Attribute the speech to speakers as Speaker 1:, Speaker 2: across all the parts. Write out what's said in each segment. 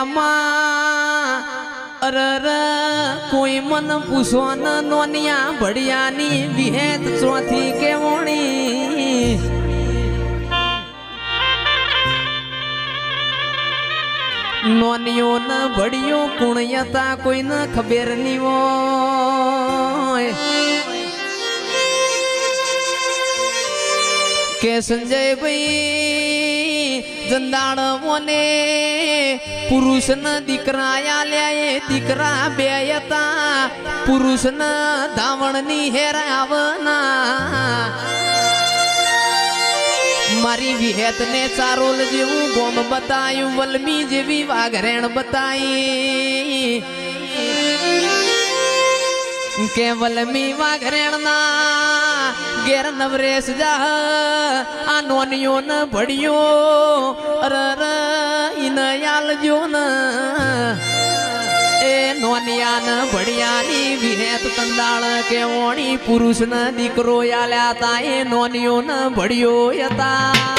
Speaker 1: દુનિયામાં અરર કોઈ મન પૂછો ન નોનિયા ભડિયાની વિહેત ચોથી કેવણી નોનિયો ન ભડિયો કુણયતા કોઈને ખબર નહીં હોય કે સંજયભાઈ જંદાળ મોને પુરુષ ન દીકરા આલ્યા એ દીકરા બે હતા પુરુષ ન ધાવણ ની હેરાવના મારી વિહેત ને ચારોલ જેવું ગોમ બતાયું વલમી જેવી વાઘરેણ બતાઈ કે વલમી વાઘરેણ ના ઘેર નવરેશ જાહ આ નોનિયો ન ભડિયો અરર ઇનયાલ જો ન એ નોનિયા ન ભડિયાની વિહેત તંદાળ કેવણી પુરુષ ન દીકરો આલ્યા તા એ નોનિયો ન ભડિયો હતા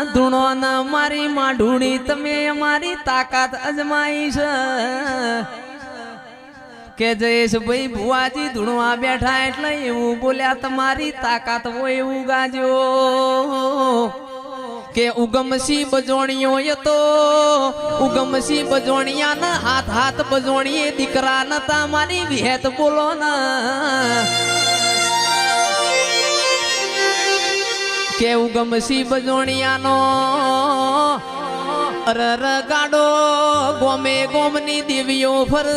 Speaker 1: ધૂણો ન મારી માં ઢૂણી તમે અમારી તાકાત અજમાઈ છે કે જયેશભાઈ ભુવાજી ધૂણવા બેઠા એટલે એવું બોલ્યા તમારી તાકાત હોય એવું ગાજો કે ઉગમસી બજોણીઓ તો ઉગમસી બજોણિયા ના હાથ હાથ બજોણીએ દીકરા નતા મારી વિહેત બોલો ના કે ઉગમસી બજોણિયાનો અરર ગાડો ગોમે ગોમની દેવીઓ ફર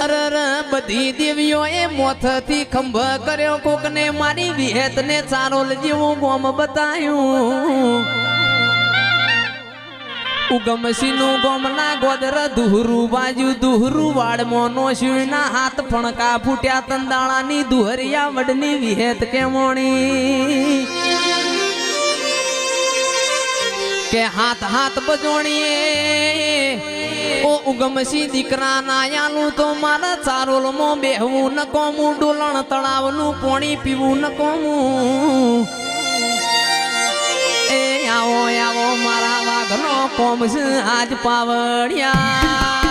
Speaker 1: અરર બધી દેવીઓ એ મોથથી ખંભ કર્યો કોકને મારી વિહેત ને ચારોલ જેવું ગોમ બતાયું ઉગમસી નું ગોમ ના ગોદર દુહરું બાજુ દુહરું વાડમો નો શિવના હાથ ફણકા ફૂટ્યા તંદાળાની દુહરિયા વડની વિહેત કેમોણી કે હાથ હાથ બજોણીએ ઓ ઉગમસી દીકરા ના યાલું તો મારા ચારોલ માં બેહવું ન કોમું ડોલણ તળાવનું પોણી પીવું ન કોમું એ આવો આવો મારા વાઘનો કોમ છે આજ પાવડિયા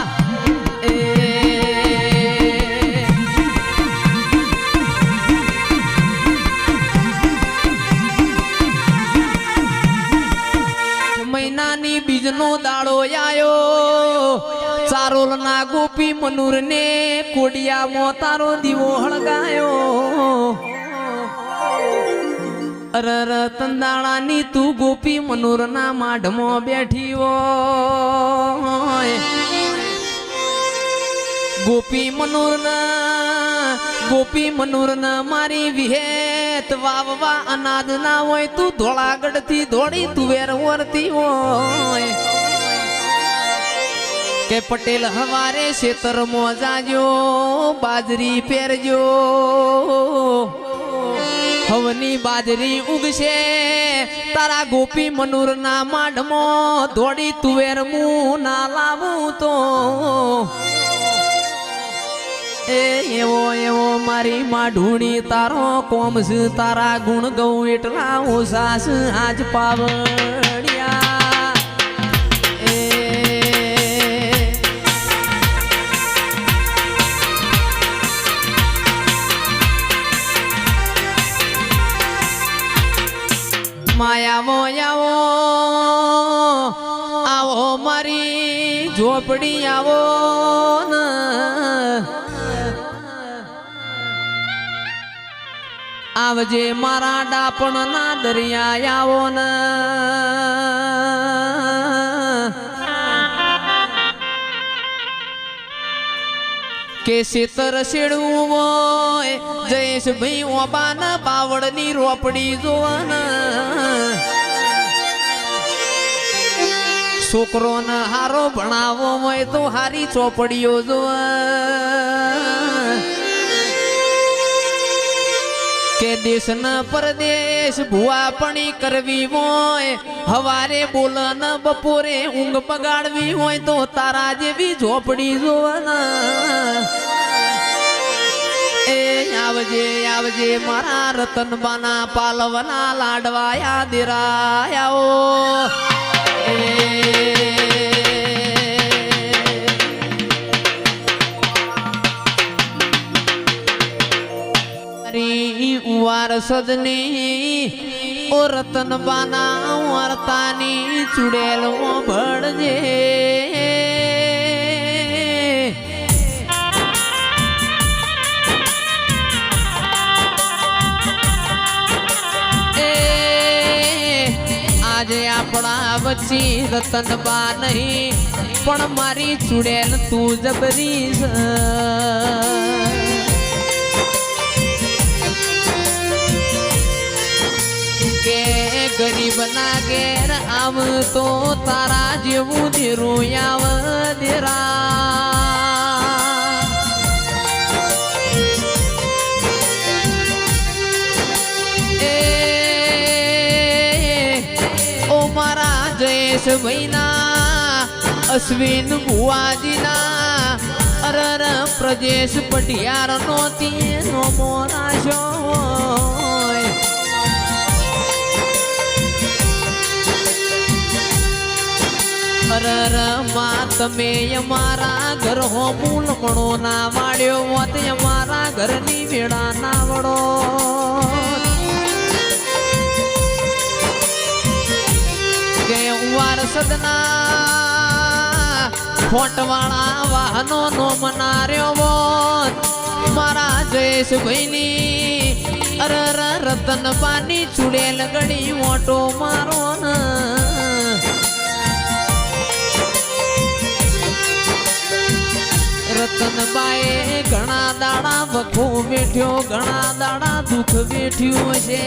Speaker 1: મહિનાની બીજનો દાડો આયો ચારોલ ના ગોપી મનુર ને કોડિયામાં તારો દીવો હળગાયો અરર તંદાળાની તું ગોપી મનુર ના માઢમાં બેઠી હોય ગોપી મનુર ના મારી વિહેત વાવવા અનાજ ના હોય તું ધોળાગઢ થી ધોળી તુવેર વરતી હોય કે પટેલ હવારે ખેતર માં જાજો બાજરી પહેરજો હવની બાજરી ઉગશે તારા ગોપી મનુર ના માઢમાં ધોળી તુવેર મું ના લાવું તો એવો એવો મારી માં ઢૂણી તારો કોમ છે તારા ગુણ ગૌ એટલા ઓછા છે આજ પાવડિયા માયાવો આવો આવો મારી ઝોપડી આવો ને આવજે મારા ડાપણ ના દરિયા આવો ને કે શેતર શેડવું હોય જયેશભાઈ ઓબા ના બાવળ ની રોપડી જોવાના છોકરો ને હારો ભણાવો હોય તો હારી ચોપડીઓ જોવા કે દેશ ન પરદેશ ભુવાપણી કરવી હોય હવારે બોલ ન બપોરે ઊંઘ બગાડવી હોય તો તારા જેવી ઝોપડી જોવાના એ આવજે આવજે મારા રતનબાના પાલવના લાડવાયા દેરાયાઓ વારસદની ઓ રતનબાના વાર્તાની ચુડેલ ભળજે આજે આપણા વચ્ચે રતનબા નહીં પણ મારી ચુડેલ તું જબરી કે ગરીબ ના ઘેર આવ તો તારા જેવું દેરું આવ દેરા એ ઓ મારા જયેશ ભાઈના અશ્વિન ભુવાજીના અરર પ્રદેશ પટિયાર નો તેનો મોરાશો અરર માં તમે અમારા ઘર હો મૂલમણો ના વાળ્યો હોત અમારા ઘરની વેળા ના વડો કે વારસદના ખોટવાળા વાહનો નો મનાર્યો હોત મારા જયેશભાઈની અરર રતનબાની ચુડેલ ગળી મોટો મારો ને રતનબાએ ઘણા દાડા વખો વેઠ્યો ઘણા દાડા દુઃખ વેઠ્યું છે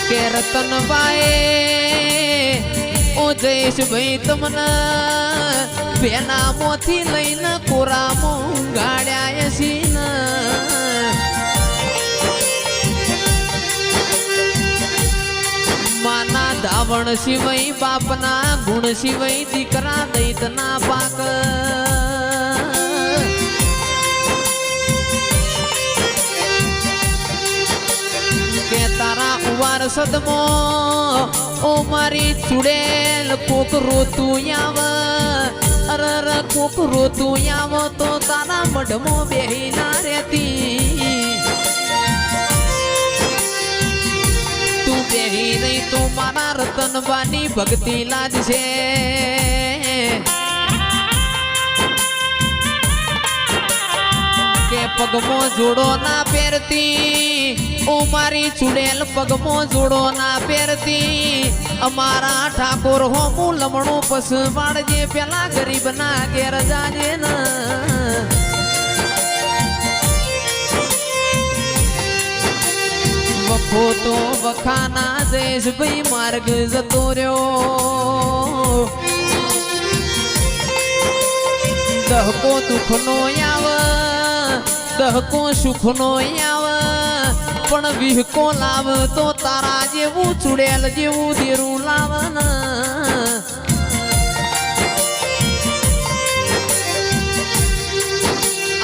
Speaker 1: કે રતનબાએ ઓ જયેશભાઈ તમને બેનામોથી લઈને કોરામાં ગાડ્યા છે ને માના ધાવણ સિવાય બાપના ગુણ સિવાય દીકરા દૈતના પાક કે તારા વારસદમો ઓ મારી ચુડેલ કોક રોતું આવ અરર કોક રોતું આવ તો તારા મઢમો બેહી ના રહેતી તું બેહી નહીં તો મારા રતનબાની ભક્તિ લાજશે કે પગમો જોડો ના પહેરતી ઓ મારી ચુડેલ પગમો જોડો ના પહેરતી અમારા ઠાકોર હો હું લમણો પસ વાળજે પેલા ગરીબ ના ઘેર જાજે ને વખો તો વખાના જયેશભાઈ માર્ગ જતો રહ્યો દહકો દુઃખનો આવ દહકો સુખનો આવ પણ વિહકો લાવ તો તારા જેવું ચુડેલ જેવું દેરું લાવ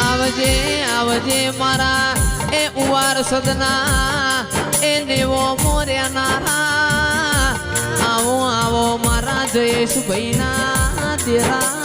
Speaker 1: આવજે આવજે મારા એ ઉવાર સદના એ દેવો મોર્યાના આવો આવો મારા જયેશભાઈ ના દેરા